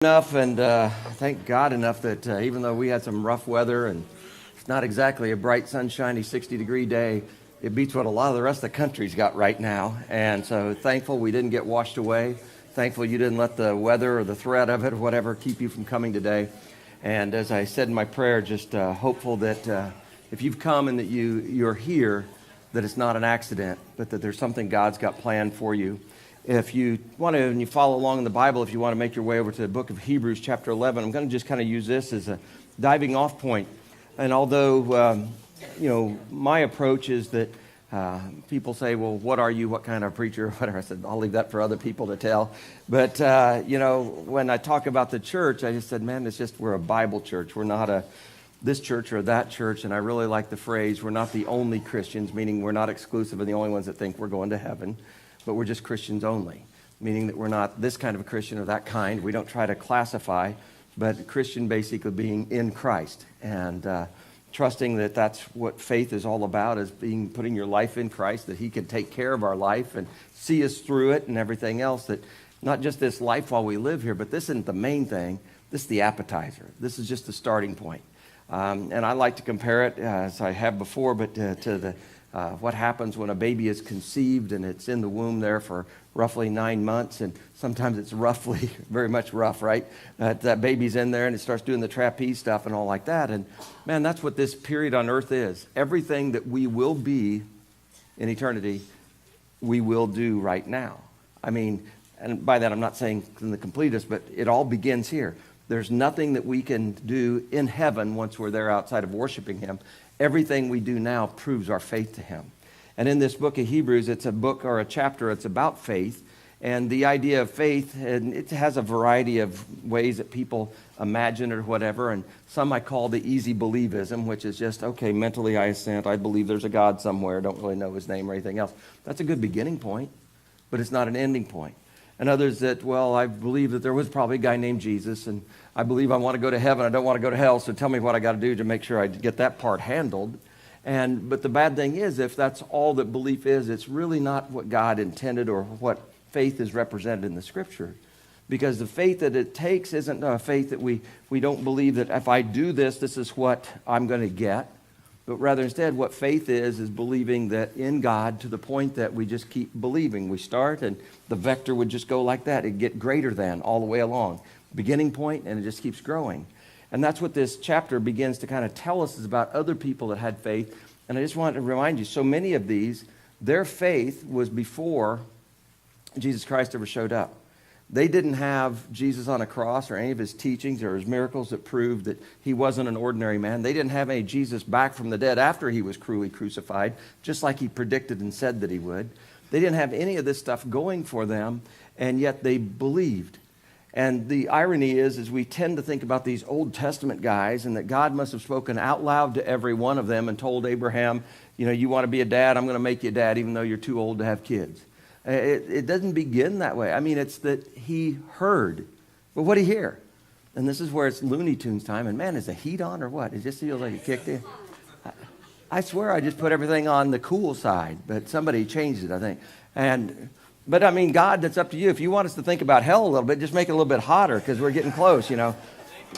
Enough, and thank God enough that even though we had some rough weather and it's not exactly a bright, sunshiny 60-degree day, it beats what a lot of the rest of the country's got right now. And so thankful we didn't get washed away. Thankful you didn't let the weather or the threat of it or whatever keep you from coming today. And as I said in my prayer, just hopeful that if you've come and that you're here, that it's not an accident, but that there's something God's got planned for you. If you want to, and you follow along in the Bible, if you want to make your way over to the book of Hebrews chapter 11, I'm going to just kind of use this as a diving off point. And although, my approach is that people say, well, what are you? What kind of preacher? Whatever. I said, I'll leave that for other people to tell. But, when I talk about the church, I just said, man, we're a Bible church. We're not this church or that church. And I really like the phrase, we're not the only Christians, meaning we're not exclusive and the only ones that think we're going to heaven. But we're just Christians only, meaning that we're not this kind of a Christian or that kind. We don't try to classify, but Christian basically being in Christ and trusting that that's what faith is all about, is putting your life in Christ, that he can take care of our life and see us through it and everything else, that not just this life while we live here, but this isn't the main thing. This is the appetizer. This is just the starting point. And I like to compare it, as I have before, but to what happens when a baby is conceived and it's in the womb there for roughly 9 months, and sometimes it's roughly, very much rough, right? That baby's in there and it starts doing the trapeze stuff and all like that. And man, that's what this period on earth is. Everything that we will be in eternity, we will do right now. I mean, and by that I'm not saying in the completest, but it all begins here. There's nothing that we can do in heaven once we're there outside of worshiping him. Everything we do now proves our faith to him. And in this book of Hebrews, it's a book or a chapter, it's about faith. And the idea of faith, and it has a variety of ways that people imagine it or whatever. And some I call the easy believism, which is just, okay, mentally I assent, I believe there's a God somewhere, don't really know his name or anything else. That's a good beginning point, but it's not an ending point. And others that, well, I believe that there was probably a guy named Jesus, and I believe I want to go to heaven, I don't want to go to hell, so tell me what I got to do to make sure I get that part handled. But the bad thing is, if that's all that belief is, it's really not what God intended or what faith is represented in the Scripture. Because the faith that it takes isn't a faith that we don't believe that if I do this, this is what I'm going to get. But rather instead, what faith is believing that in God to the point that we just keep believing. We start and the vector would just go like that. It'd get greater than all the way along. Beginning point, and it just keeps growing. And that's what this chapter begins to kind of tell us, is about other people that had faith. And I just wanted to remind you, so many of these, their faith was before Jesus Christ ever showed up. They didn't have Jesus on a cross or any of his teachings or his miracles that proved that he wasn't an ordinary man. They didn't have any Jesus back from the dead after he was cruelly crucified, just like he predicted and said that he would. They didn't have any of this stuff going for them, and yet they believed. And the irony is we tend to think about these Old Testament guys and that God must have spoken out loud to every one of them and told Abraham, you want to be a dad, I'm going to make you a dad even though you're too old to have kids. It doesn't begin that way. I mean, it's that he heard. But what did he hear? And this is where it's Looney Tunes time. And man, is the heat on or what? It just feels like it kicked in. I swear I just put everything on the cool side, but somebody changed it, I think. But I mean, God, that's up to you. If you want us to think about hell a little bit, just make it a little bit hotter because we're getting close,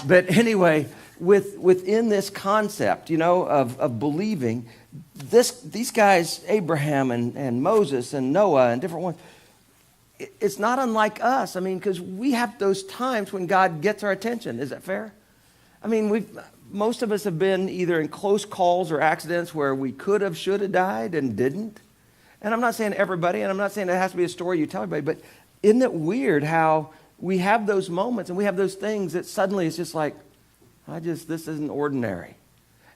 But anyway, within this concept, of believing, these guys, Abraham and Moses and Noah and different ones, it's not unlike us. I mean, because we have those times when God gets our attention. Is that fair? I mean, most of us have been either in close calls or accidents where we could have, should have died and didn't. And I'm not saying everybody, and I'm not saying it has to be a story you tell everybody, but isn't it weird how we have those moments and we have those things that suddenly it's just like, this isn't ordinary.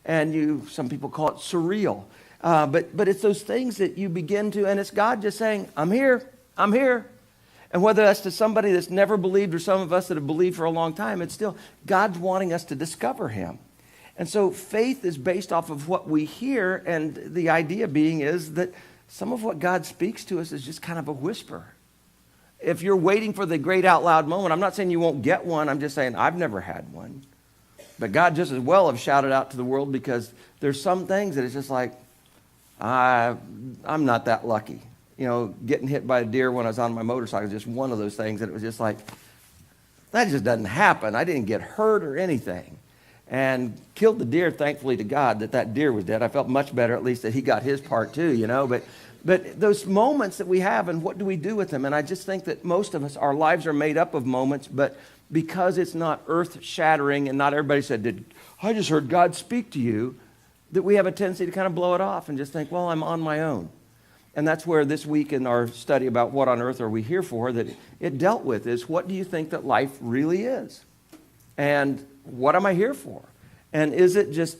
And some people call it surreal. But it's those things that you begin to, and it's God just saying, I'm here. And whether that's to somebody that's never believed or some of us that have believed for a long time, it's still God's wanting us to discover him. And so faith is based off of what we hear, and the idea being is that some of what God speaks to us is just kind of a whisper. If you're waiting for the great out loud moment, I'm not saying you won't get one. I'm just saying I've never had one. But God just as well have shouted out to the world, because there's some things that it's just like, I'm not that lucky. Getting hit by a deer when I was on my motorcycle is just one of those things that it was just like, That just doesn't happen. I didn't get hurt or anything. And killed the deer, thankfully to God, that deer was dead. I felt much better, at least, that he got his part too, you know. But those moments that we have, and what do we do with them? And I just think that most of us, our lives are made up of moments, but because it's not earth-shattering, and not everybody said, I just heard God speak to you, that we have a tendency to kind of blow it off and just think, well, I'm on my own. And that's where this week in our study about what on earth are we here for, that it dealt with is, what do you think that life really is? And what am I here for? And is it just,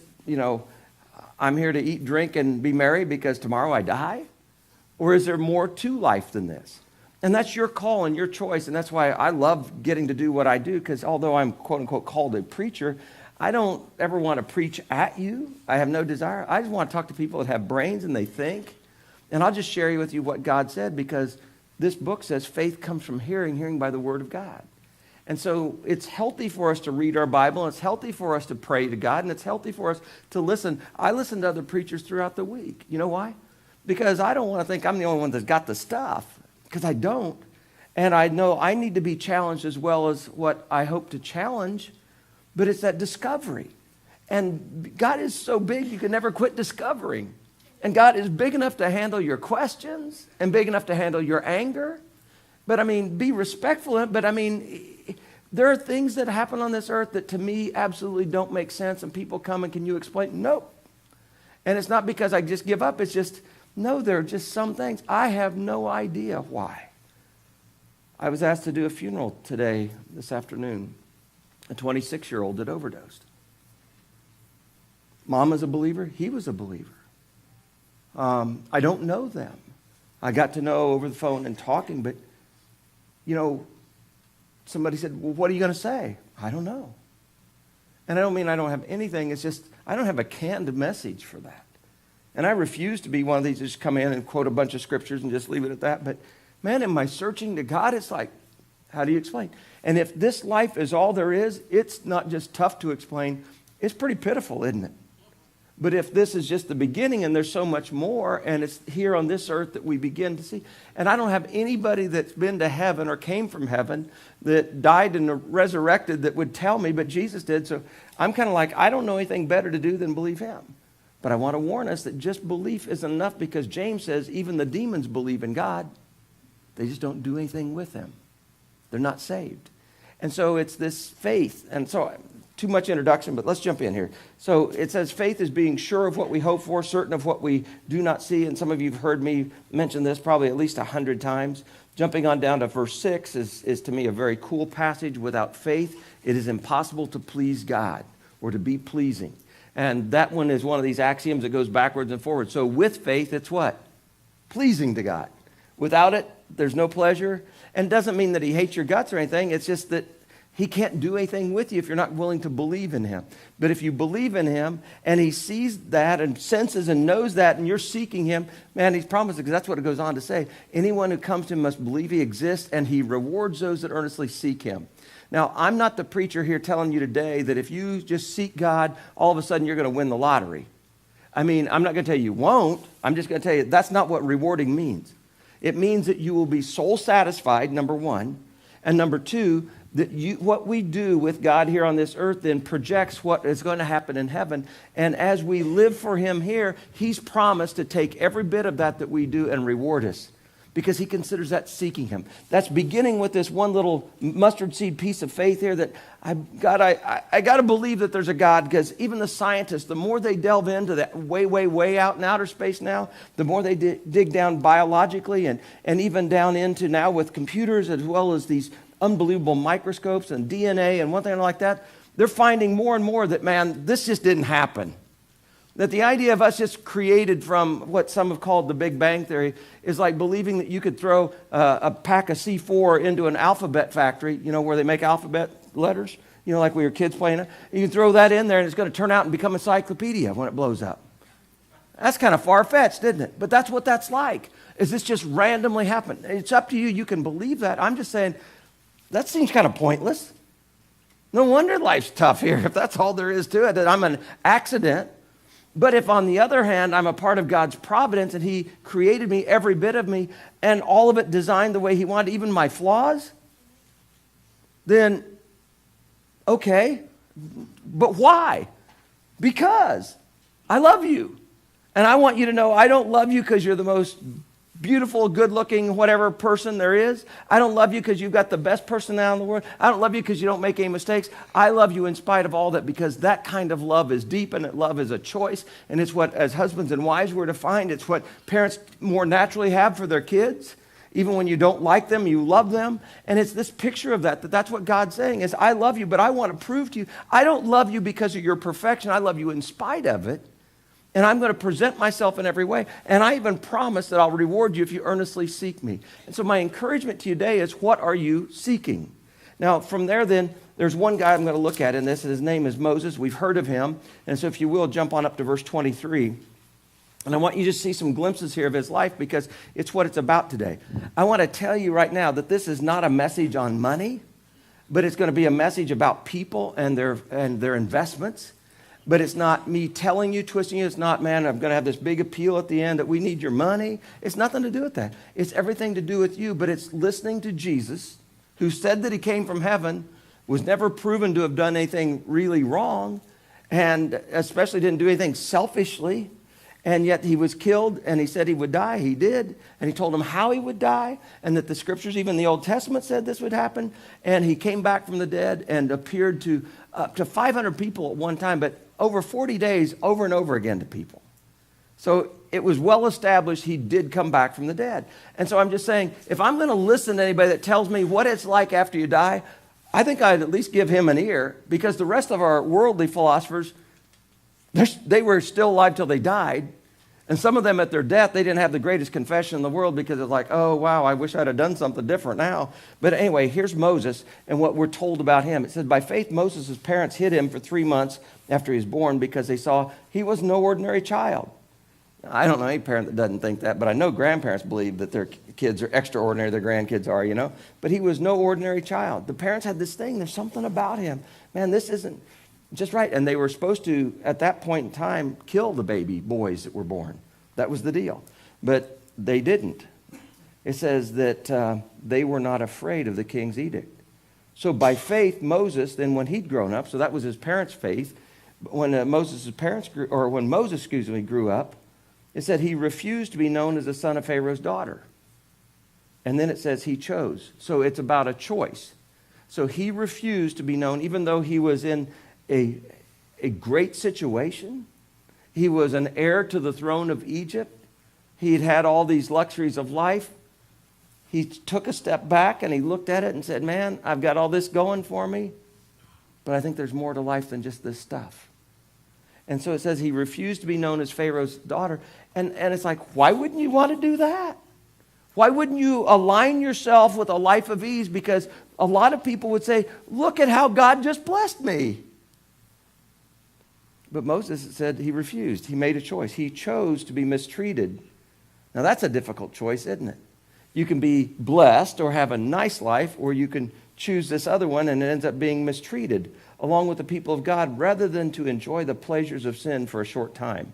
I'm here to eat, drink, and be merry because tomorrow I die? Or is there more to life than this? And that's your call and your choice. And that's why I love getting to do what I do, because although I'm, quote unquote, called a preacher, I don't ever want to preach at you. I have no desire. I just want to talk to people that have brains and they think. And I'll just share with you what God said, because this book says faith comes from hearing, hearing by the word of God. And so it's healthy for us to read our Bible, and it's healthy for us to pray to God, and it's healthy for us to listen. I listen to other preachers throughout the week. You know why? Because I don't want to think I'm the only one that's got the stuff, because I don't. And I know I need to be challenged as well as what I hope to challenge, but it's that discovery. And God is so big, you can never quit discovering. And God is big enough to handle your questions and big enough to handle your anger. But be respectful. But there are things that happen on this earth that to me absolutely don't make sense. And people come and, can you explain? Nope. And it's not because I just give up. It's just, no, there are just some things. I have no idea why. I was asked to do a funeral this afternoon. A 26-year-old that overdosed. Mom is a believer. He was a believer. I don't know them. I got to know over the phone and talking, but, somebody said, well, what are you going to say? I don't know. And I don't mean I don't have anything. It's just I don't have a canned message for that. And I refuse to be one of these that just come in and quote a bunch of scriptures and just leave it at that. But, man, in my searching to God, it's like, how do you explain? And if this life is all there is, it's not just tough to explain. It's pretty pitiful, isn't it? But if this is just the beginning and there's so much more, and it's here on this earth that we begin to see. And I don't have anybody that's been to heaven or came from heaven that died and resurrected that would tell me, but Jesus did. So I'm kind of like, I don't know anything better to do than believe him. But I want to warn us that just belief isn't enough, because James says even the demons believe in God. They just don't do anything with him. They're not saved. And so it's this faith. And so too much introduction, but let's jump in here. So it says faith is being sure of what we hope for, certain of what we do not see. And some of you have heard me mention this probably at least 100 times. Jumping on down to verse 6 is to me a very cool passage. Without faith, it is impossible to please God or to be pleasing. And that one is one of these axioms that goes backwards and forwards. So with faith, it's what? Pleasing to God. Without it, there's no pleasure. And it doesn't mean that he hates your guts or anything. It's just that he can't do anything with you if you're not willing to believe in him. But if you believe in him and he sees that and senses and knows that and you're seeking him, man, he's promised, because that's what it goes on to say. Anyone who comes to him must believe he exists, and he rewards those that earnestly seek him. Now, I'm not the preacher here telling you today that if you just seek God, all of a sudden you're going to win the lottery. I'm not going to tell you won't. I'm just going to tell you that's not what rewarding means. It means that you will be soul satisfied, number one. And number two, that what we do with God here on this earth then projects what is going to happen in heaven. And as we live for him here, he's promised to take every bit of that we do and reward us, because he considers that seeking him. That's beginning with this one little mustard seed piece of faith here that I got to believe that there's a God, because even the scientists, the more they delve into that way out in outer space now, the more they dig down biologically and even down into now with computers, as well as these unbelievable microscopes and DNA and one thing like that, they're finding more and more that, man, this just didn't happen. That the idea of us just created from what some have called the Big Bang Theory is like believing that you could throw a pack of C4 into an alphabet factory, where they make alphabet letters, like we were kids playing it. You can throw that in there and it's going to turn out and become an encyclopedia when it blows up. That's kind of far-fetched, isn't it? But that's what that's like. Is this just randomly happen? It's up to you. You can believe that. I'm just saying, that seems kind of pointless. No wonder life's tough here if that's all there is to it, that I'm an accident. But if, on the other hand, I'm a part of God's providence and he created me, every bit of me, and all of it designed the way he wanted, even my flaws, then Okay, but why? Because I love you. And I want you to know I don't love you because you're the most beautiful, good-looking, whatever person there is. I don't love you because you've got the best personality in the world. I don't love you because you don't make any mistakes. I love you in spite of all that, because that kind of love is deep, and that love is a choice. And it's what, as husbands and wives, we're to find. It's what parents more naturally have for their kids. Even when you don't like them, you love them. And it's this picture of that's what God's saying is, I love you, but I want to prove to you, I don't love you because of your perfection. I love you in spite of it. And I'm going to present myself in every way. And I even promise that I'll reward you if you earnestly seek me. And so my encouragement to you today is, what are you seeking? Now, from there then, there's one guy I'm going to look at in this, and his name is Moses. We've heard of him. And so if you will, jump on up to verse 23. And I want you to see some glimpses here of his life, because it's what it's about today. I want to tell you right now that this is not a message on money, but it's going to be a message about people and their investments. But it's not me telling you, twisting you. It's not, man, I'm going to have this big appeal at the end that we need your money. It's nothing to do with that. It's everything to do with you. But it's listening to Jesus, who said that he came from heaven, was never proven to have done anything really wrong, and especially didn't do anything selfishly. And yet he was killed, and he said he would die. He did. And he told them how he would die, and that the scriptures, even the Old Testament, said this would happen. And he came back from the dead and appeared to up to 500 people at one time, but over 40 days, over and over again to people. So it was well established he did come back from the dead. And so I'm just saying, if I'm going to listen to anybody that tells me what it's like after you die, I think I'd at least give him an ear, because the rest of our worldly philosophers, they were still alive till they died. And some of them at their death, they didn't have the greatest confession in the world, because it's like, oh, wow, I wish I'd have done something different now. But anyway, here's Moses and what we're told about him. It said, by faith, Moses' parents hid him for 3 months after he was born, because they saw he was no ordinary child. I don't know any parent that doesn't think that, but I know grandparents believe that their kids are extraordinary, their grandkids are, you know. But he was no ordinary child. The parents had this thing, there's something about him. Man, this isn't just right. And they were supposed to, at that point in time, kill the baby boys that were born. That was the deal. But they didn't. It says that they were not afraid of the king's edict. So by faith, Moses, then when he'd grown up, so that was his parents' faith, when Moses grew up, it said he refused to be known as the son of Pharaoh's daughter. And then it says he chose. So it's about a choice. So he refused to be known, even though he was in a great situation. He was an heir to the throne of Egypt. He'd had all these luxuries of life. He took a step back and he looked at it and said, man, I've got all this going for me, but I think there's more to life than just this stuff. And so it says he refused to be known as Pharaoh's daughter. And it's like, why wouldn't you want to do that? Why wouldn't you align yourself with a life of ease? Because a lot of people would say, look at how God just blessed me. But Moses said he refused. He made a choice. He chose to be mistreated. Now that's a difficult choice, isn't it? You can be blessed or have a nice life, or you can choose this other one and it ends up being mistreated along with the people of God, rather than to enjoy the pleasures of sin for a short time.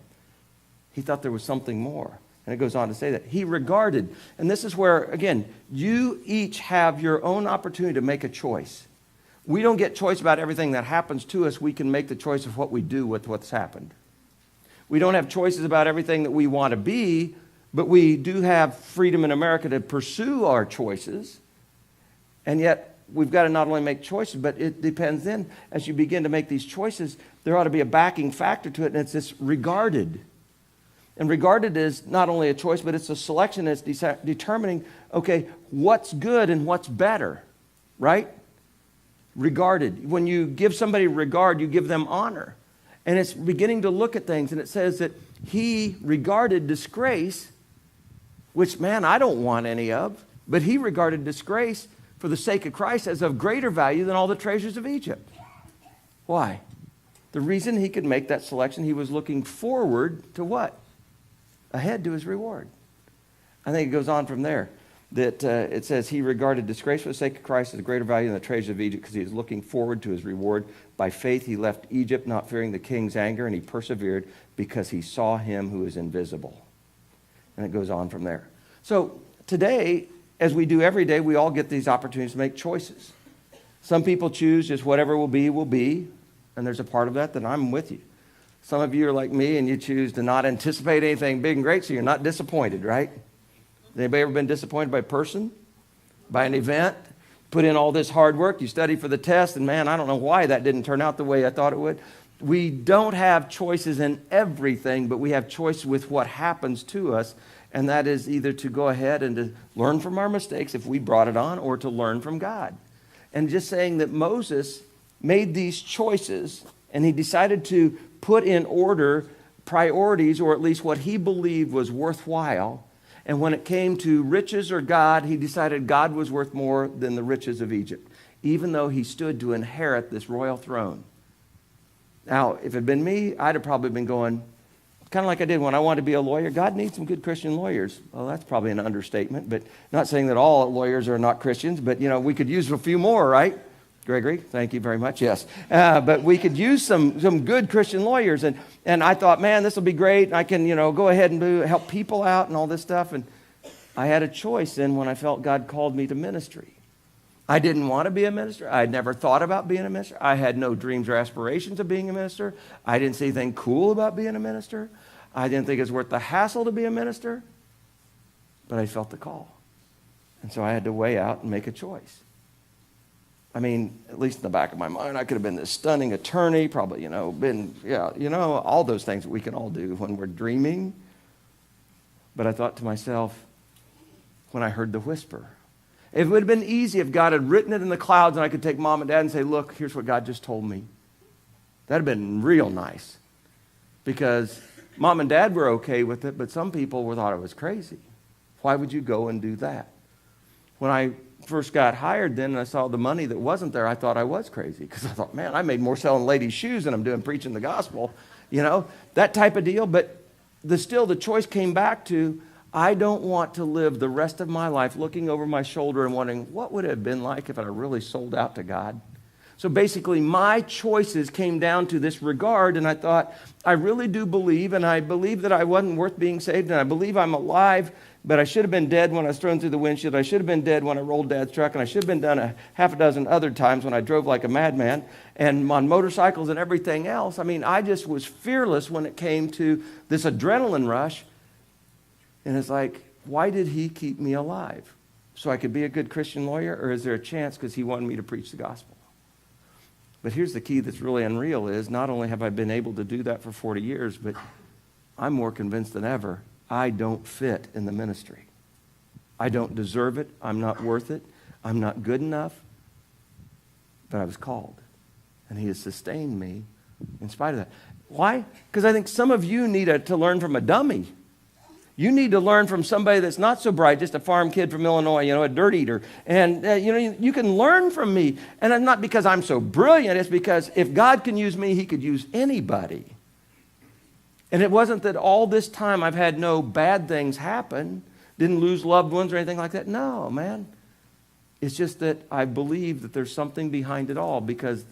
He thought there was something more. And it goes on to say that he regarded, and this is where, again, you each have your own opportunity to make a choice. We don't get choice about everything that happens to us. We can make the choice of what we do with what's happened. We don't have choices about everything that we want to be, but we do have freedom in America to pursue our choices. And yet, we've got to not only make choices, but it depends then, as you begin to make these choices, there ought to be a backing factor to it, and it's this regarded. And regarded is not only a choice, but it's a selection that's determining, okay, what's good and what's better, right? Regarded. When you give somebody regard, you give them honor. And it's beginning to look at things, and it says that he regarded disgrace, which, man, I don't want any of, but he regarded disgrace for the sake of Christ as of greater value than all the treasures of Egypt. Why? The reason he could make that selection, he was looking forward to what? Ahead to his reward. I think it goes on from there, that it says he regarded disgrace for the sake of Christ as of greater value than the treasures of Egypt, because he was looking forward to his reward. By faith he left Egypt, not fearing the king's anger, and he persevered because he saw him who is invisible. And it goes on from there. So today, as we do every day, we all get these opportunities to make choices. Some people choose just whatever will be, and there's a part of that I'm with you. Some of you are like me, and you choose to not anticipate anything big and great, so you're not disappointed, right? Anybody ever been disappointed by a person, by an event? Put in all this hard work, you study for the test, and man, I don't know why that didn't turn out the way I thought it would. We don't have choices in everything, but we have choice with what happens to us, and that is either to go ahead and to learn from our mistakes if we brought it on, or to learn from God. And just saying that Moses made these choices, and he decided to put in order priorities, or at least what he believed was worthwhile. And when it came to riches or God, he decided God was worth more than the riches of Egypt, even though he stood to inherit this royal throne. Now, if it had been me, I'd have probably been going, kind of like I did when I wanted to be a lawyer. God needs some good Christian lawyers. Well, that's probably an understatement, but not saying that all lawyers are not Christians, but, we could use a few more, right? Gregory, thank you very much. Yes. But we could use some good Christian lawyers. And I thought, man, this will be great. And I can, go ahead and help people out and all this stuff. And I had a choice then when I felt God called me to ministry. I didn't want to be a minister. I had never thought about being a minister. I had no dreams or aspirations of being a minister. I didn't see anything cool about being a minister. I didn't think it was worth the hassle to be a minister. But I felt the call. And so I had to weigh out and make a choice. I mean, at least in the back of my mind, I could have been this stunning attorney, probably, all those things that we can all do when we're dreaming. But I thought to myself, when I heard the whisper, it would have been easy if God had written it in the clouds and I could take mom and dad and say, look, here's what God just told me. That'd have been real nice. Because mom and dad were okay with it, but some people thought it was crazy. Why would you go and do that? When I first got hired then and I saw the money that wasn't there, I thought I was crazy. Because I thought, man, I made more selling ladies' shoes than I'm doing preaching the gospel. That type of deal. But the choice came back to, I don't want to live the rest of my life looking over my shoulder and wondering, what would it have been like if I really sold out to God? So basically, my choices came down to this regard, and I thought, I really do believe, and I believe that I wasn't worth being saved, and I believe I'm alive, but I should have been dead when I was thrown through the windshield. I should have been dead when I rolled Dad's truck, and I should have been done a half a dozen other times when I drove like a madman, and on motorcycles and everything else. I mean, I just was fearless when it came to this adrenaline rush. And it's like, why did he keep me alive? So I could be a good Christian lawyer? Or is there a chance because he wanted me to preach the gospel? But here's the key that's really unreal is not only have I been able to do that for 40 years, but I'm more convinced than ever I don't fit in the ministry. I don't deserve it. I'm not worth it. I'm not good enough. But I was called. And he has sustained me in spite of that. Why? Because I think some of you need to learn from a dummy. You need to learn from somebody that's not so bright, just a farm kid from Illinois, a dirt eater. And, you can learn from me. And it's not because I'm so brilliant. It's because if God can use me, he could use anybody. And it wasn't that all this time I've had no bad things happen, didn't lose loved ones or anything like that. No, man. It's just that I believe that there's something behind it all because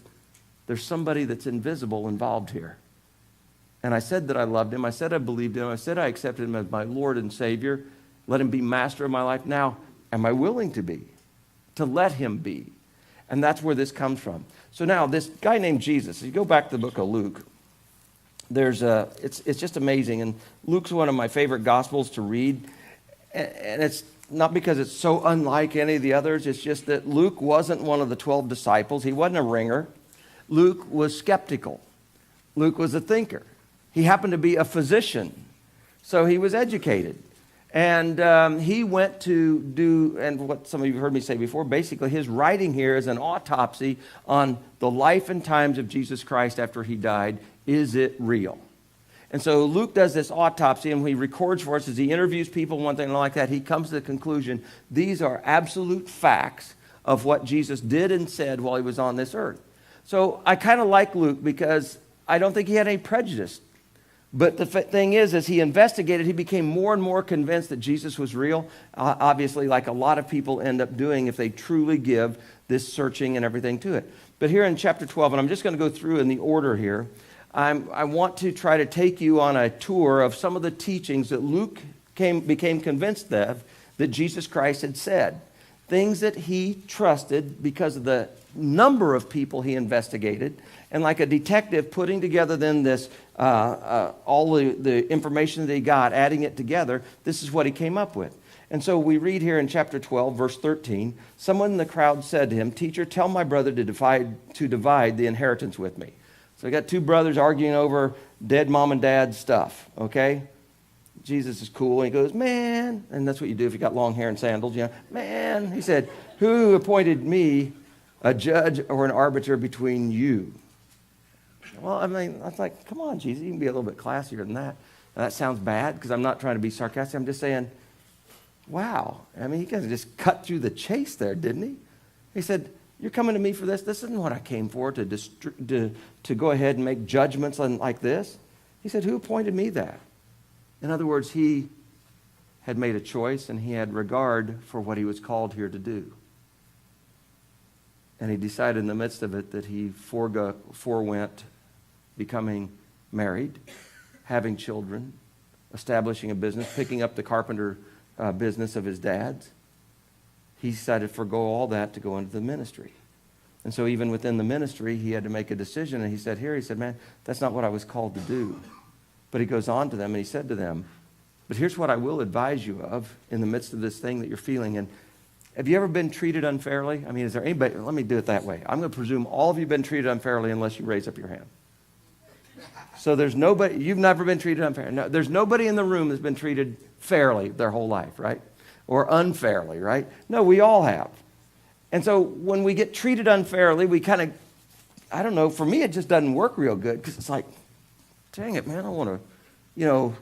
there's somebody that's invisible involved here. And I said that I loved him. I said I believed him. I said I accepted him as my Lord and Savior. Let him be master of my life. Now, am I willing to be? To let him be. And that's where this comes from. So now, this guy named Jesus, if you go back to the book of Luke, it's just amazing. And Luke's one of my favorite gospels to read. And it's not because it's so unlike any of the others. It's just that Luke wasn't one of the 12 disciples. He wasn't a ringer. Luke was skeptical. Luke was a thinker. He happened to be a physician, so he was educated. And he went to do, and what some of you heard me say before, basically his writing here is an autopsy on the life and times of Jesus Christ after he died. Is it real? And so Luke does this autopsy, and he records for us as he interviews people, one thing like that. He comes to the conclusion, these are absolute facts of what Jesus did and said while he was on this earth. So I kind of like Luke because I don't think he had any prejudice. But the thing is, as he investigated, he became more and more convinced that Jesus was real, obviously like a lot of people end up doing if they truly give this searching and everything to it. But here in chapter 12, and I'm just going to go through in the order here, I want to try to take you on a tour of some of the teachings that Luke became convinced of that Jesus Christ had said. Things that he trusted because of the number of people he investigated, and like a detective putting together then this, all the information that he got, adding it together, this is what he came up with. And so we read here in chapter 12, verse 13, someone in the crowd said to him, "Teacher, tell my brother to divide the inheritance with me." So we got two brothers arguing over dead mom and dad stuff, okay? Jesus is cool, and he goes, "Man," and that's what you do if you got long hair and sandals, you know, "Man," he said, "who appointed me a judge or an arbiter between you?" Well, I mean, I was like, come on, Jesus, you can be a little bit classier than that. Now, that sounds bad because I'm not trying to be sarcastic. I'm just saying, wow. I mean, he kind of just cut through the chase there, didn't he? He said, "You're coming to me for this? This isn't what I came for, to go ahead and make judgments like this." He said, "Who appointed me that?" In other words, he had made a choice, and he had regard for what he was called here to do. And he decided in the midst of it that he forewent becoming married, having children, establishing a business, picking up the carpenter business of his dad's. He decided to forego all that to go into the ministry. And so even within the ministry, he had to make a decision. And he said, "Man, that's not what I was called to do." But he goes on to them and he said to them, "But here's what I will advise you of in the midst of this thing that you're feeling." And have you ever been treated unfairly? I mean, is there anybody? Let me do it that way. I'm going to presume all of you have been treated unfairly unless you raise up your hand. So there's nobody, you've never been treated unfairly. No, there's nobody in the room that's been treated fairly their whole life, right? Or unfairly, right? No, we all have. And so when we get treated unfairly, we kind of, I don't know, for me it just doesn't work real good because it's like, dang it, man, I want to,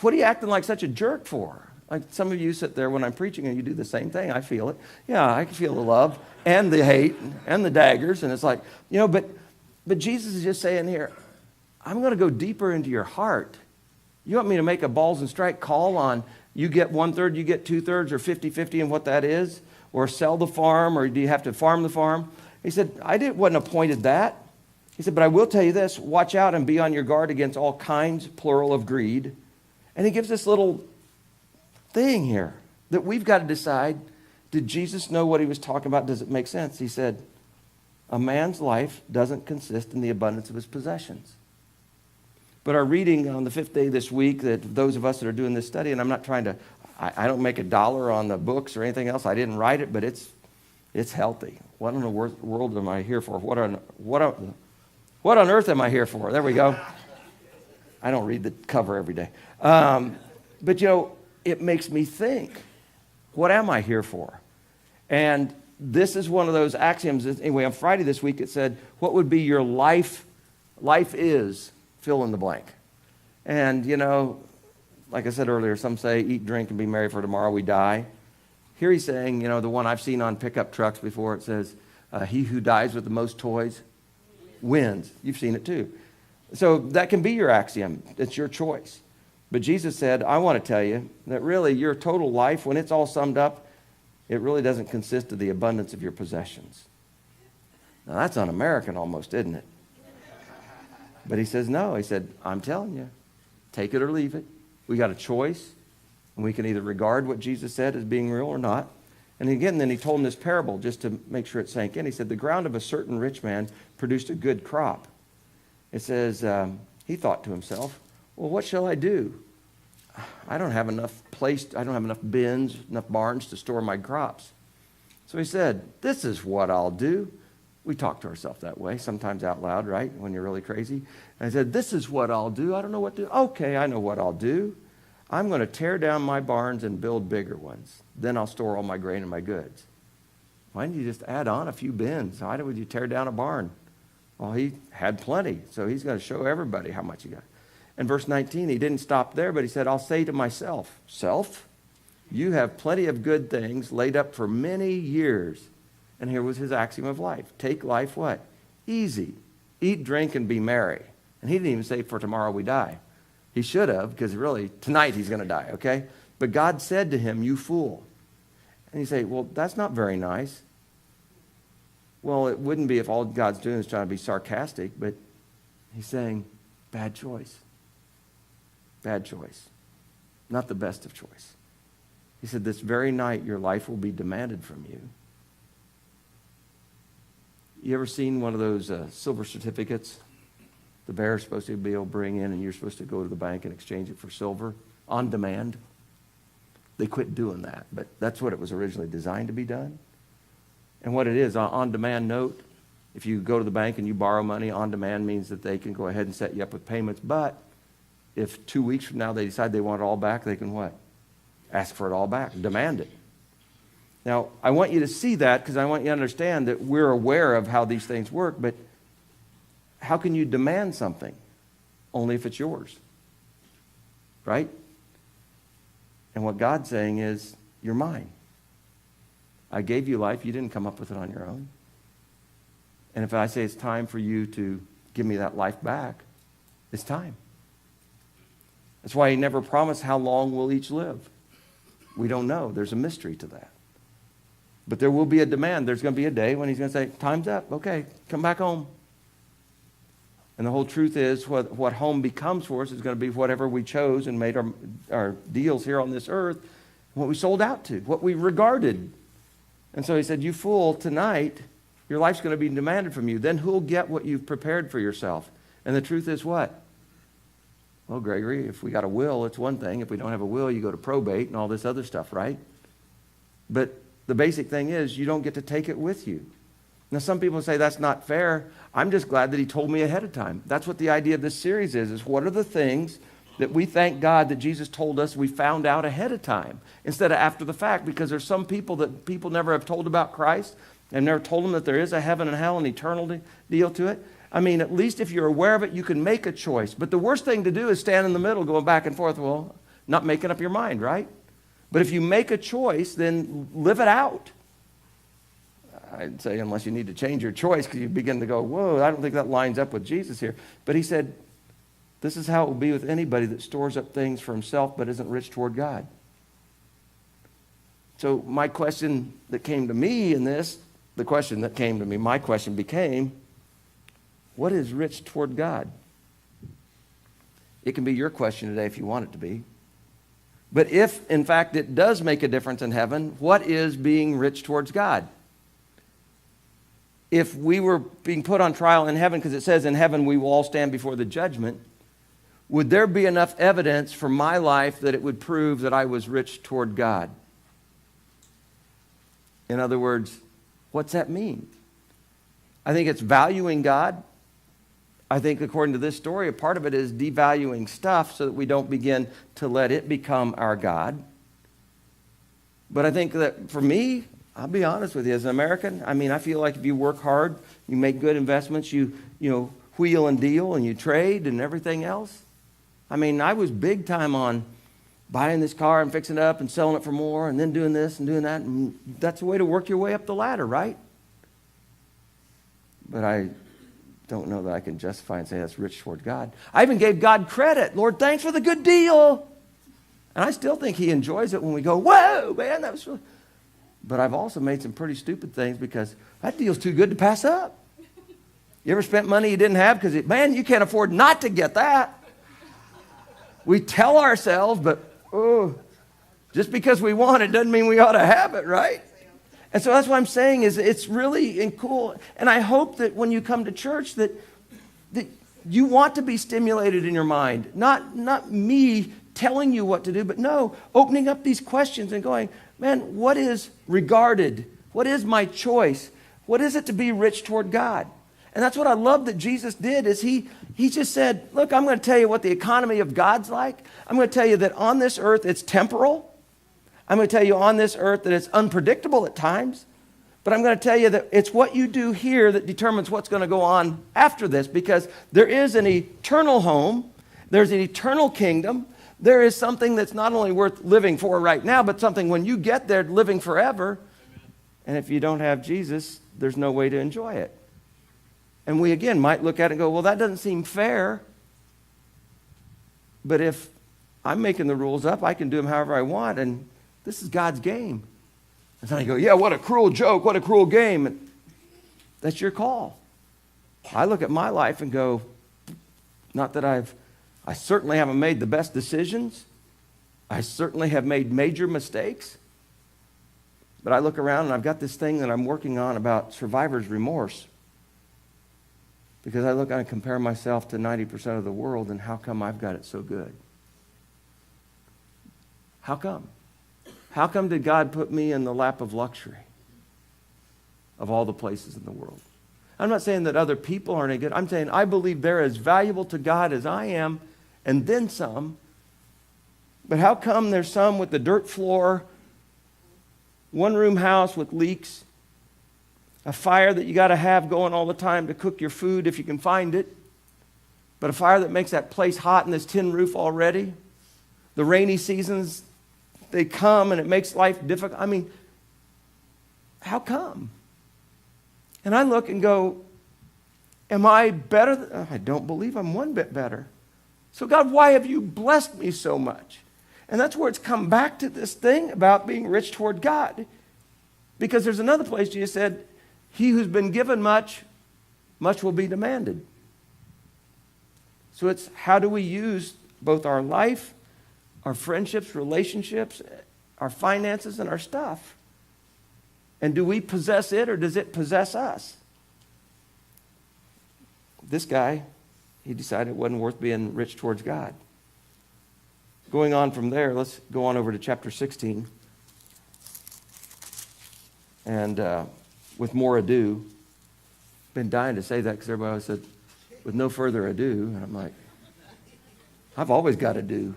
what are you acting like such a jerk for? Like some of you sit there when I'm preaching and you do the same thing. I feel it. Yeah, I can feel the love and the hate and the daggers. And it's like, but Jesus is just saying here, I'm going to go deeper into your heart. You want me to make a balls and strike call on you get 1/3, you get 2/3, or 50-50 in what that is? Or sell the farm, or do you have to farm the farm? He said, wasn't appointed that. He said, but I will tell you this, watch out and be on your guard against all kinds, plural, of greed. And he gives this little thing here that we've got to decide, did Jesus know what he was talking about? Does it make sense? He said, a man's life doesn't consist in the abundance of his possessions. But our reading on the 5th day this week, that those of us that are doing this study, and I'm not trying to, I don't make a dollar on the books or anything else. I didn't write it, but it's healthy. What in the world am I here for? What on earth am I here for? There we go. I don't read the cover every day. But it makes me think, what am I here for? And this is one of those axioms. Anyway, on Friday this week, it said, what would be your life? Life is, fill in the blank. And, like I said earlier, some say, eat, drink, and be merry, for tomorrow we die. Here he's saying, the one I've seen on pickup trucks before, it says, he who dies with the most toys wins. You've seen it too. So that can be your axiom. It's your choice. But Jesus said, I want to tell you that really your total life, when it's all summed up, it really doesn't consist of the abundance of your possessions. Now that's un-American almost, isn't it? But he says, no. He said, I'm telling you, take it or leave it. We got a choice, and we can either regard what Jesus said as being real or not. And again, then he told him this parable just to make sure it sank in. He said, the ground of a certain rich man produced a good crop. It says, he thought to himself, well, what shall I do? I don't have enough bins, enough barns to store my crops. So he said, this is what I'll do. We talk to ourselves that way, sometimes out loud, right, when you're really crazy. And I said, this is what I'll do. I don't know what to do. Okay, I know what I'll do. I'm going to tear down my barns and build bigger ones. Then I'll store all my grain and my goods. Why didn't you just add on a few bins? Why would you tear down a barn? Well, he had plenty, so he's going to show everybody how much he got. In verse 19, he didn't stop there, but he said, I'll say to myself, self, you have plenty of good things laid up for many years. And here was his axiom of life. Take life what? Easy. Eat, drink, and be merry. And he didn't even say, for tomorrow we die. He should have, because really, tonight he's going to die, okay? But God said to him, you fool. And you say, well, that's not very nice. Well, it wouldn't be if all God's doing is trying to be sarcastic, but he's saying, bad choice. Bad choice. Not the best of choice. He said, this very night your life will be demanded from you. You ever seen one of those silver certificates the bearer's supposed to be able to bring in, and you're supposed to go to the bank and exchange it for silver on demand? They quit doing that, but that's what it was originally designed to be done. And what it is, on demand note, if you go to the bank and you borrow money, on demand means that they can go ahead and set you up with payments. But if 2 weeks from now they decide they want it all back, they can what? Ask for it all back, demand it. Now, I want you to see that because I want you to understand that we're aware of how these things work, but how can you demand something? Only if it's yours, right? And what God's saying is, you're mine. I gave you life. You didn't come up with it on your own. And if I say it's time for you to give me that life back, it's time. That's why he never promised how long we'll each live. We don't know. There's a mystery to that. But there will be a demand. There's going to be a day when he's going to say, time's up. Okay, come back home. And the whole truth is what home becomes for us is going to be whatever we chose and made our deals here on this earth, what we sold out to, what we regarded. And so he said, you fool, tonight your life's going to be demanded from you. Then who'll get what you've prepared for yourself? And the truth is what? Well, Gregory, if we got a will, it's one thing. If we don't have a will, you go to probate and all this other stuff, right? But the basic thing is you don't get to take it with you. Now, some people say that's not fair. I'm just glad that he told me ahead of time. That's what the idea of this series is what are the things that we thank God that Jesus told us we found out ahead of time instead of after the fact, because there's some people that people never have told about Christ and never told them that there is a heaven and hell and eternal deal to it. I mean, at least if you're aware of it, you can make a choice. But the worst thing to do is stand in the middle going back and forth, well, not making up your mind, right? But if you make a choice, then live it out. I'd say unless you need to change your choice because you begin to go, whoa, I don't think that lines up with Jesus here. But he said, this is how it will be with anybody that stores up things for himself but isn't rich toward God. So my question that came to me in this, my question became, what is rich toward God? It can be your question today if you want it to be. But if, in fact, it does make a difference in heaven, what is being rich towards God? If we were being put on trial in heaven, because it says in heaven we will all stand before the judgment, would there be enough evidence for my life that it would prove that I was rich toward God? In other words, what's that mean? I think it's valuing God. I think according to this story, a part of it is devaluing stuff so that we don't begin to let it become our God. But I think that for me, I'll be honest with you, as an American, I mean, I feel like if you work hard, you make good investments, you wheel and deal and you trade and everything else. I mean, I was big time on buying this car and fixing it up and selling it for more and then doing this and doing that. And that's the way to work your way up the ladder, right? But I don't know that I can justify and say that's rich toward God. I even gave God credit. Lord, thanks for the good deal. And I still think he enjoys it when we go, whoa, man, that was really... But I've also made some pretty stupid things because that deal's too good to pass up. You ever spent money you didn't have because, man, you can't afford not to get that. We tell ourselves, but just because we want it doesn't mean we ought to have it, right? And so that's what I'm saying is it's really cool. And I hope that when you come to church that you want to be stimulated in your mind. Not me telling you what to do, but no, opening up these questions and going, man, what is regarded? What is my choice? What is it to be rich toward God? And that's what I love that Jesus did is he just said, look, I'm going to tell you what the economy of God's like. I'm going to tell you that on this earth it's temporal. I'm going to tell you on this earth that it's unpredictable at times. But I'm going to tell you that it's what you do here that determines what's going to go on after this, because there is an eternal home. There's an eternal kingdom. There is something that's not only worth living for right now, but something when you get there living forever. And if you don't have Jesus, there's no way to enjoy it. And we, again, might look at it and go, well, that doesn't seem fair. But if I'm making the rules up, I can do them however I want, and this is God's game. And then I go, yeah, what a cruel joke, what a cruel game. And that's your call. I look at my life and go, not that I certainly haven't made the best decisions. I certainly have made major mistakes. But I look around and I've got this thing that I'm working on about survivor's remorse. Because I look and compare myself to 90% of the world, and how come I've got it so good? How come? How come did God put me in the lap of luxury of all the places in the world? I'm not saying that other people aren't any good. I'm saying I believe they're as valuable to God as I am, and then some. But how come there's some with the dirt floor, one-room house with leaks, a fire that you got to have going all the time to cook your food if you can find it, but a fire that makes that place hot in this tin roof already? The rainy seasons, they come and it makes life difficult. I mean, how come? And I look and go, am I better? I don't believe I'm one bit better. So God, why have you blessed me so much? And that's where it's come back to this thing about being rich toward God. Because there's another place Jesus said, he who's been given much, much will be demanded. So it's how do we use both our life, our friendships, relationships, our finances, and our stuff? And do we possess it, or does it possess us? This guy, he decided it wasn't worth being rich towards God. Going on from there, let's go on over to chapter 16. And with more ado, been dying to say that because everybody always said, with no further ado. And I'm like, I've always got ado.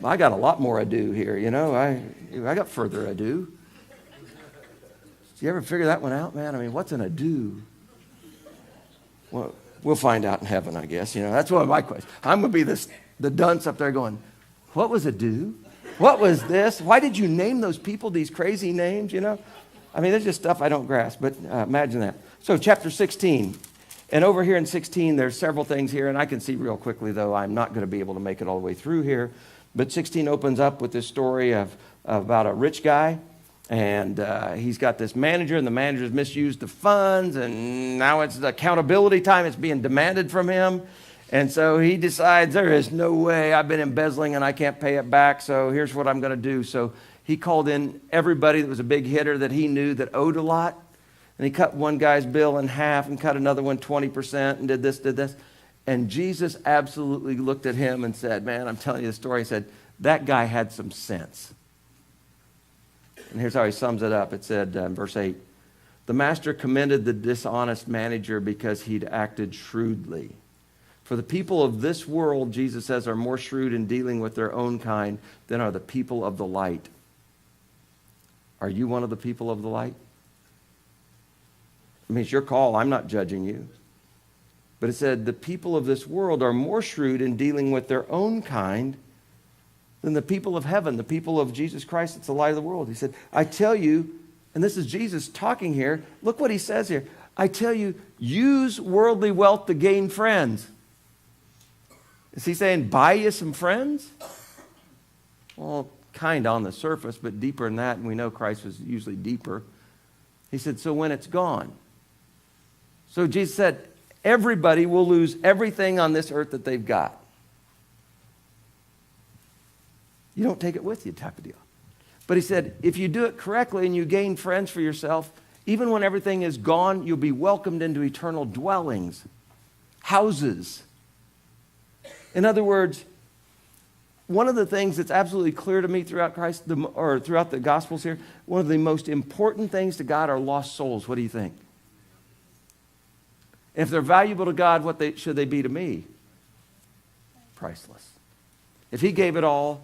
I got a lot more ado here, you know. I got further ado. Did you ever figure that one out, man? I mean, what's an ado? Well, we'll find out in heaven, I guess. You know, that's one of my questions. I'm going to be the dunce up there going, what was ado? What was this? Why did you name those people these crazy names, you know? I mean, there's just stuff I don't grasp, but imagine that. So chapter 16. And over here in 16, there's several things here, and I can see real quickly, though, I'm not going to be able to make it all the way through here. But 16 opens up with this story about a rich guy, and he's got this manager, and the manager's misused the funds, and now it's accountability time. It's being demanded from him. And so he decides, there is no way, I've been embezzling and I can't pay it back, so here's what I'm going to do. So he called in everybody that was a big hitter that he knew that owed a lot. And he cut one guy's bill in half and cut another one 20% and did this. And Jesus absolutely looked at him and said, man, I'm telling you the story. He said, that guy had some sense. And here's how he sums it up. It said in verse 8, the master commended the dishonest manager because he'd acted shrewdly. For the people of this world, Jesus says, are more shrewd in dealing with their own kind than are the people of the light. Are you one of the people of the light? I mean, it's your call. I'm not judging you. But it said the people of this world are more shrewd in dealing with their own kind than the people of heaven, the people of Jesus Christ. It's the light of the world. He said, I tell you, and this is Jesus talking here. Look what he says here. I tell you, use worldly wealth to gain friends. Is he saying buy you some friends? Well, kind of on the surface, but deeper than that, and we know Christ was usually deeper. He said, so when it's gone. So Jesus said, everybody will lose everything on this earth that they've got. You don't take it with you type of deal. But he said, if you do it correctly and you gain friends for yourself, even when everything is gone, you'll be welcomed into eternal dwellings, houses. In other words, one of the things that's absolutely clear to me throughout throughout the Gospels here, one of the most important things to God are lost souls. What do you think? If they're valuable to God, should they be to me? Priceless. If he gave it all,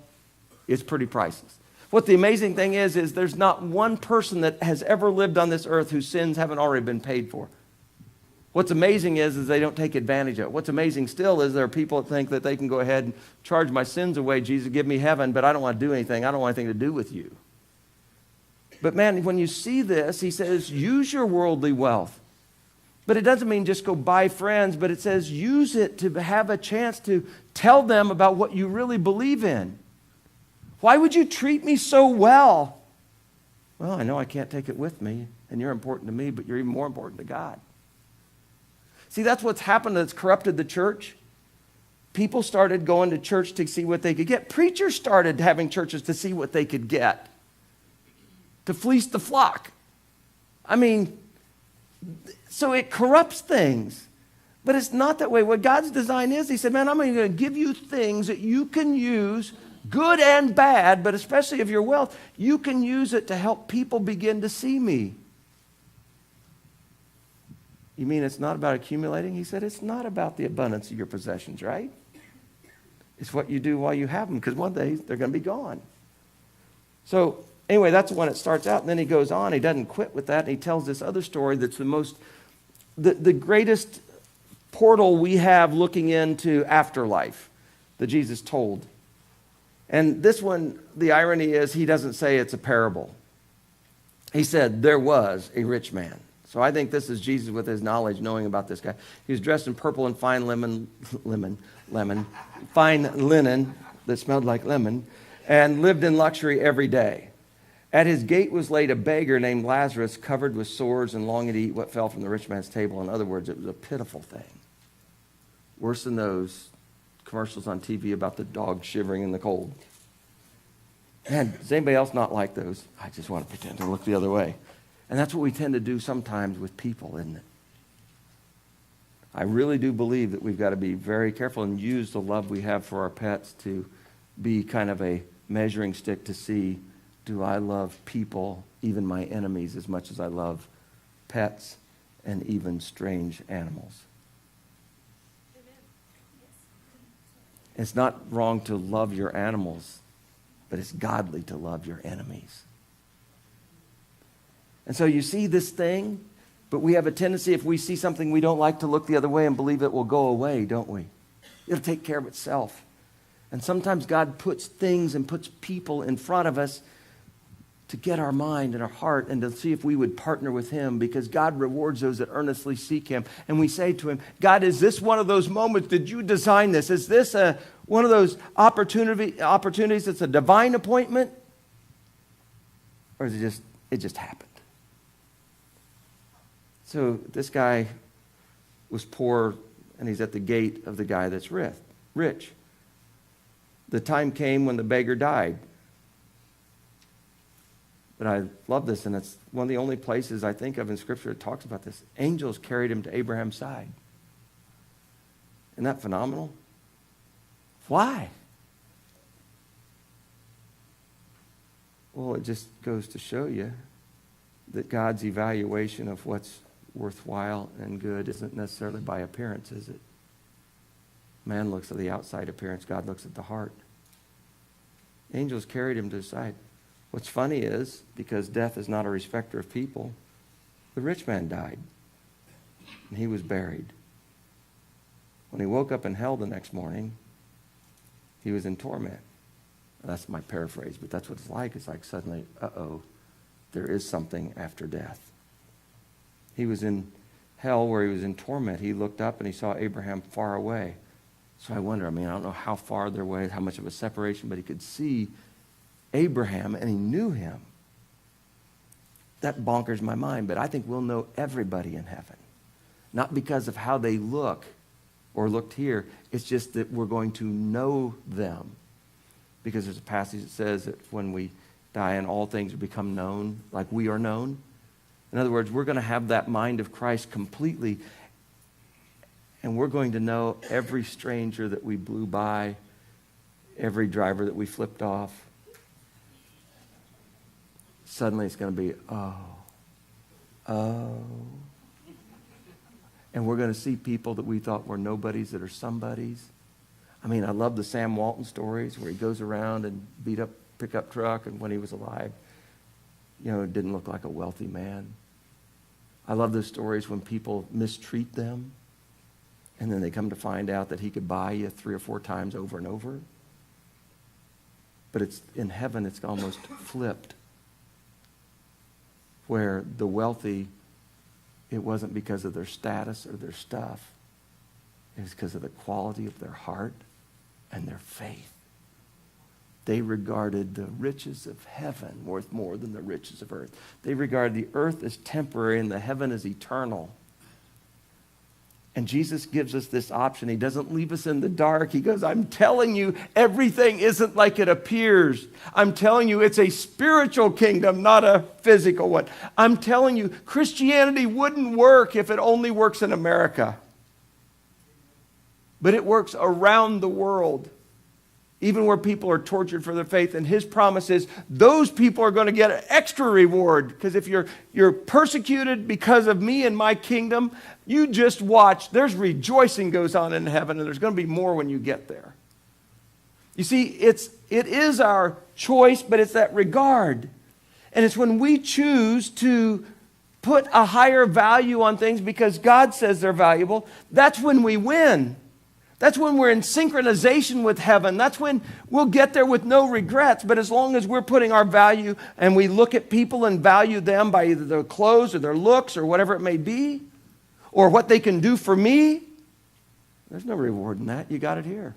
it's pretty priceless. What the amazing thing is there's not one person that has ever lived on this earth whose sins haven't already been paid for. What's amazing is they don't take advantage of it. What's amazing still is there are people that think that they can go ahead and charge my sins away. Jesus, give me heaven, but I don't want to do anything. I don't want anything to do with you. But man, when you see this, he says, use your worldly wealth. But it doesn't mean just go buy friends, but it says use it to have a chance to tell them about what you really believe in. Why would you treat me so well? Well, I know I can't take it with me, and you're important to me, but you're even more important to God. See, that's what's happened that's corrupted the church. People started going to church to see what they could get. Preachers started having churches to see what they could get, to fleece the flock. I mean, so it corrupts things. But it's not that way. What God's design is, he said, man, I'm going to give you things that you can use, good and bad, but especially of your wealth, you can use it to help people begin to see me. You mean it's not about accumulating? He said, it's not about the abundance of your possessions, right? It's what you do while you have them, because one day they're going to be gone. So anyway, that's when it starts out, and then he goes on. He doesn't quit with that, and he tells this other story that's the greatest portal we have looking into afterlife that Jesus told. And this one, the irony is he doesn't say it's a parable. He said, there was a rich man. So I think this is Jesus with his knowledge, knowing about this guy. He was dressed in purple and fine fine linen that smelled like lemon, and lived in luxury every day. At his gate was laid a beggar named Lazarus, covered with sores and longing to eat what fell from the rich man's table. In other words, it was a pitiful thing. Worse than those commercials on TV about the dog shivering in the cold. Man, does anybody else not like those? I just want to pretend to look the other way. And that's what we tend to do sometimes with people, isn't it? I really do believe that we've got to be very careful and use the love we have for our pets to be kind of a measuring stick to see, do I love people, even my enemies, as much as I love pets and even strange animals? It's not wrong to love your animals, but it's godly to love your enemies. And so you see this thing, but we have a tendency, if we see something we don't like, to look the other way and believe it will go away, don't we? It'll take care of itself. And sometimes God puts things and puts people in front of us to get our mind and our heart and to see if we would partner with him, because God rewards those that earnestly seek him. And we say to him, God, is this one of those moments? Did you design this? Is this one of those opportunities that's a divine appointment? Or is it just happened? So this guy was poor, and he's at the gate of the guy that's rich. The time came when the beggar died. But I love this, and it's one of the only places I think of in Scripture that talks about this. Angels carried him to Abraham's side. Isn't that phenomenal? Why? Well, it just goes to show you that God's evaluation of what's worthwhile and good isn't necessarily by appearance, is it? Man looks at the outside appearance. God looks at the heart. Angels carried him to his side. What's funny is, because death is not a respecter of people, the rich man died, and he was buried. When he woke up in hell the next morning, he was in torment. That's my paraphrase, but that's what it's like. It's like suddenly, there is something after death. He was in hell where he was in torment. He looked up and he saw Abraham far away. So I wonder, I don't know how far they're away, how much of a separation, but he could see Abraham and he knew him. That bonkers my mind, but I think we'll know everybody in heaven. Not because of how they look or looked here. It's just that we're going to know them. Because there's a passage that says that when we die and all things become known, like we are known. In other words, we're going to have that mind of Christ completely, and we're going to know every stranger that we blew by, every driver that we flipped off. Suddenly it's going to be, oh. And we're going to see people that we thought were nobodies that are somebodies. I love the Sam Walton stories where he goes around and beat up pickup truck, and when he was alive, it didn't look like a wealthy man. I love those stories when people mistreat them, and then they come to find out that he could buy you 3 or 4 times over and over. But it's in heaven, it's almost flipped, where the wealthy, it wasn't because of their status or their stuff. It was because of the quality of their heart and their faith. They regarded the riches of heaven worth more than the riches of earth. They regarded the earth as temporary and the heaven as eternal. And Jesus gives us this option. He doesn't leave us in the dark. He goes, I'm telling you, everything isn't like it appears. I'm telling you, it's a spiritual kingdom, not a physical one. I'm telling you, Christianity wouldn't work if it only works in America. but it works around the world, even where people are tortured for their faith. And his promise is those people are going to get an extra reward, because if you're persecuted because of me and my kingdom, you just watch. There's rejoicing goes on in heaven, and there's going to be more when you get there. You see, it is our choice, but it's that regard. And it's when we choose to put a higher value on things because God says they're valuable, that's when we win. That's when we're in synchronization with heaven. That's when we'll get there with no regrets. But as long as we're putting our value and we look at people and value them by either their clothes or their looks or whatever it may be, or what they can do for me, there's no reward in that. You got it here.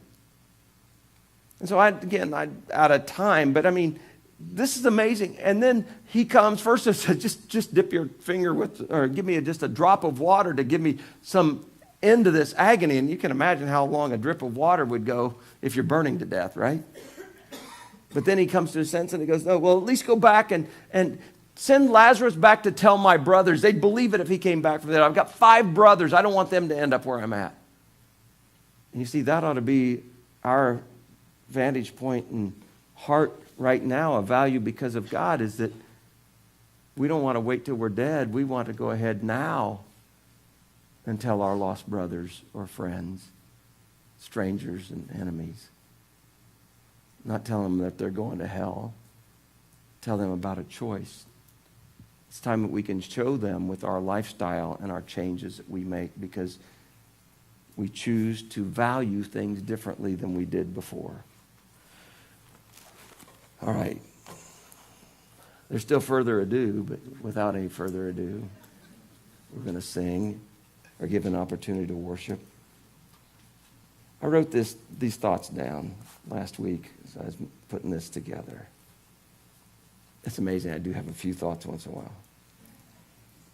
And so I'm out of time, but I mean, this is amazing. And then he comes first and says, just dip your finger or give me just a drop of water to give me some end to this agony. And you can imagine how long a drip of water would go if you're burning to death, right? But then he comes to his sense and he goes, no, well, at least go back and send Lazarus back to tell my brothers. They'd believe it if he came back from there. I've got 5 brothers. I don't want them to end up where I'm at. And you see, that ought to be our vantage point and heart right now, a value because of God, is that we don't want to wait till we're dead. We want to go ahead now and tell our lost brothers or friends, strangers and enemies. Not tell them that they're going to hell. Tell them about a choice. It's time that we can show them with our lifestyle and our changes that we make, because we choose to value things differently than we did before. All right. There's still further ado, but without any further ado, we're going to sing or give an opportunity to worship. I wrote these thoughts down last week as I was putting this together. It's amazing. I do have a few thoughts once in a while.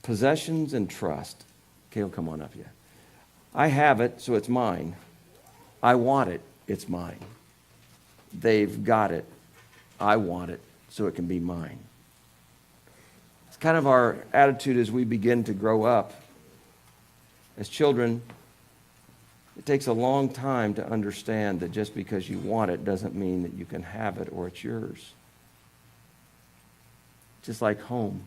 Possessions and trust. Caleb, come on up here. I have it, so it's mine. I want it, it's mine. They've got it. I want it, so it can be mine. It's kind of our attitude as we begin to grow up. As children, it takes a long time to understand that just because you want it doesn't mean that you can have it or it's yours. Just like home.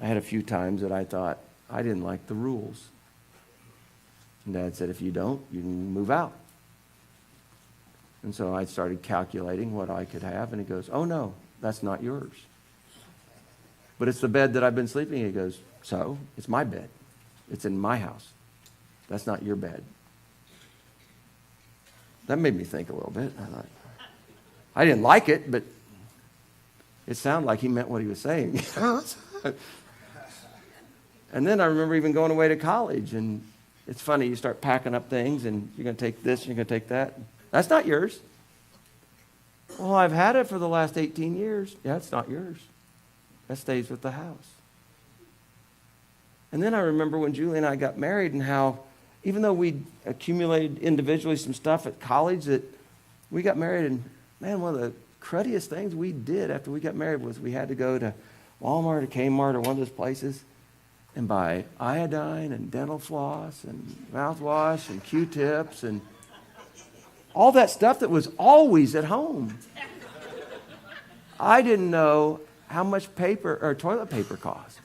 I had a few times that I thought I didn't like the rules. And Dad said, if you don't, you can move out. And so I started calculating what I could have, and he goes, oh no, that's not yours. But it's the bed that I've been sleeping in. He goes, so? It's my bed. It's in my house. That's not your bed. That made me think a little bit. I thought, I didn't like it, but it sounded like he meant what he was saying. And then I remember even going away to college, and it's funny, you start packing up things, and you're going to take this, and you're going to take that. That's not yours. Well, I've had it for the last 18 years. Yeah, it's not yours. That stays with the house. And then I remember when Julie and I got married, and how even though we accumulated individually some stuff at college, that we got married, and man, one of the cruddiest things we did after we got married was we had to go to Walmart or Kmart or one of those places and buy iodine and dental floss and mouthwash and Q-tips and all that stuff that was always at home. I didn't know how much paper or toilet paper cost.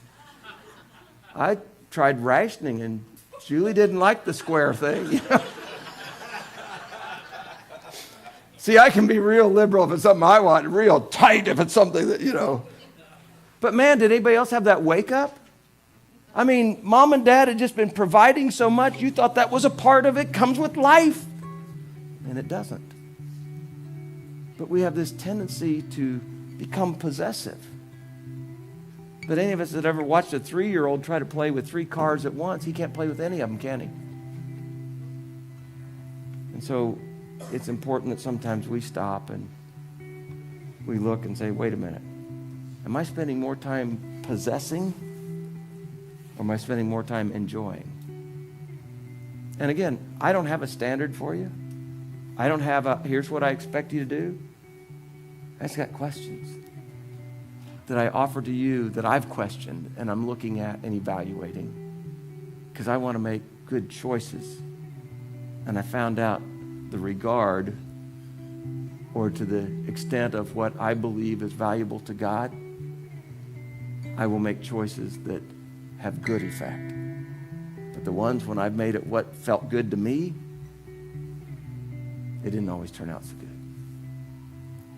I tried rationing, and Julie didn't like the square thing. You know? See, I can be real liberal if it's something I want, and real tight if it's something that, you know. But man, did anybody else have that wake up? I mean, Mom and Dad had just been providing so much, you thought that was a part of it, comes with life. And it doesn't. But we have this tendency to become possessive. But any of us that ever watched a 3-year-old try to play with 3 cars at once, he can't play with any of them, can he? And so it's important that sometimes we stop and we look and say, wait a minute. Am I spending more time possessing, or am I spending more time enjoying? And again, I don't have a standard for you. I don't have here's what I expect you to do. I just got questions that I offer to you that I've questioned and I'm looking at and evaluating, because I want to make good choices and I found out the regard or to the extent of what I believe is valuable to God, I will make choices that have good effect. But the ones when I've made it what felt good to me, it didn't always turn out so good.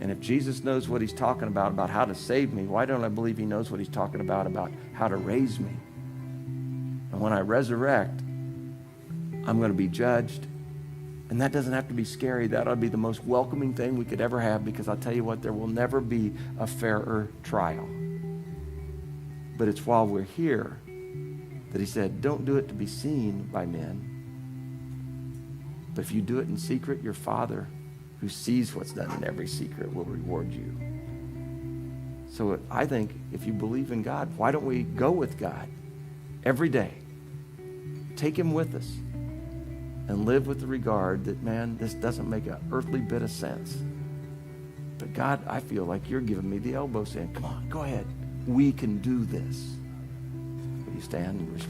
And if Jesus knows what he's talking about how to save me, why don't I believe he knows what he's talking about how to raise me? And when I resurrect, I'm going to be judged. And that doesn't have to be scary. That ought to be the most welcoming thing we could ever have, because I'll tell you what, there will never be a fairer trial. But it's while we're here that he said, don't do it to be seen by men. But if you do it in secret, your Father who sees what's done in every secret will reward you. So I think if you believe in God, why don't we go with God every day? Take him with us and live with the regard that, man, this doesn't make an earthly bit of sense. But God, I feel like you're giving me the elbow saying, come on, go ahead. We can do this. Will you stand and respond?